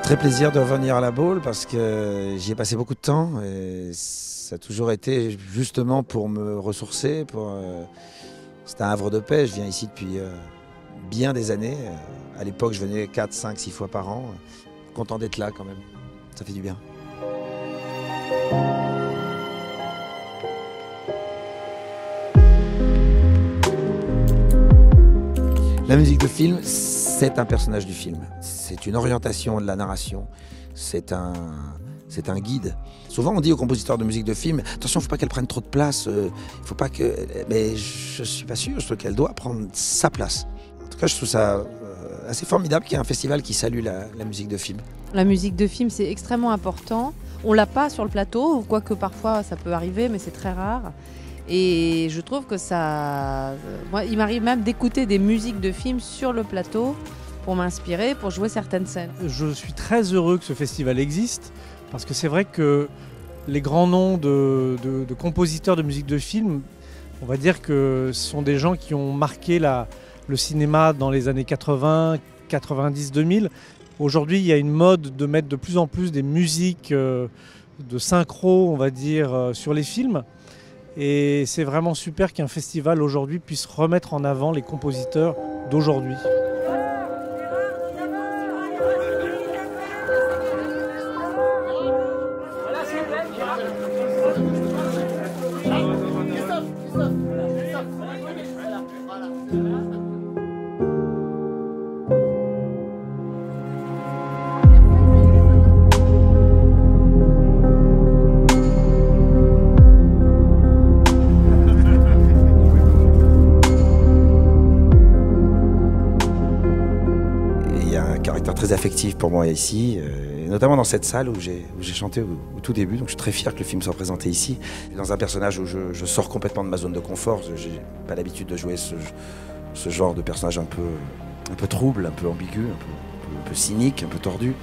Très plaisir de revenir à la Baule parce que j'y ai passé beaucoup de temps et ça a toujours été justement pour me ressourcer. C'est un havre de paix, je viens ici depuis bien des années. À l'époque, je venais 4, 5, 6 fois par an. Content d'être là quand même, ça fait du bien. La musique de film, c'est un personnage du film. C'est une orientation de la narration. C'est un guide. Souvent, on dit aux compositeurs de musique de film, attention, il ne faut pas qu'elle prenne trop de place. Faut pas que... Mais je ne suis pas sûr. Je trouve qu'elle doit prendre sa place. En tout cas, je trouve ça assez formidable qu'il y ait un festival qui salue la musique de film. La musique de film, c'est extrêmement important. On ne l'a pas sur le plateau, quoique parfois ça peut arriver, mais c'est très rare. Et je trouve que ça... Moi, il m'arrive même d'écouter des musiques de films sur le plateau pour m'inspirer, pour jouer certaines scènes. Je suis très heureux que ce festival existe, parce que c'est vrai que les grands noms de compositeurs de musique de film, on va dire que ce sont des gens qui ont marqué le cinéma dans les années 80, 90, 2000. Aujourd'hui, il y a une mode de mettre de plus en plus des musiques de synchro, on va dire, sur les films. Et c'est vraiment super qu'un festival aujourd'hui puisse remettre en avant les compositeurs d'aujourd'hui. Très affectif pour moi ici, et notamment dans cette salle où j'ai chanté au tout début, donc je suis très fier que le film soit présenté ici. Dans un personnage où je sors complètement de ma zone de confort, j'ai pas l'habitude de jouer ce genre de personnage un peu trouble, un peu ambigu, un peu cynique, un peu tordu.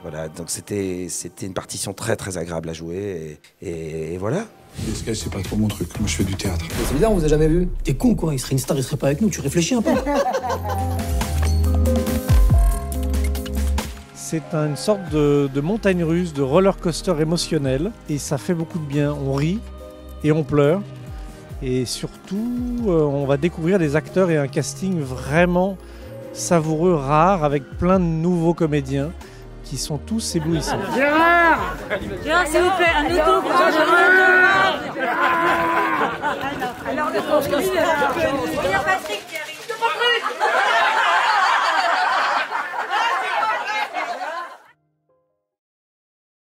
Voilà, donc c'était une partition très très agréable à jouer, et voilà. Les sketchs, c'est pas trop mon truc, moi je fais du théâtre. C'est bizarre, on vous a jamais vu. T'es con quoi, il serait une star, il serait pas avec nous, tu réfléchis un peu. C'est une sorte de montagne russe, de roller coaster émotionnel, et ça fait beaucoup de bien. On rit et on pleure, et surtout on va découvrir des acteurs et un casting vraiment savoureux, rare, avec plein de nouveaux comédiens qui sont tous éblouissants. Gérard, s'il vous plaît, un autographe.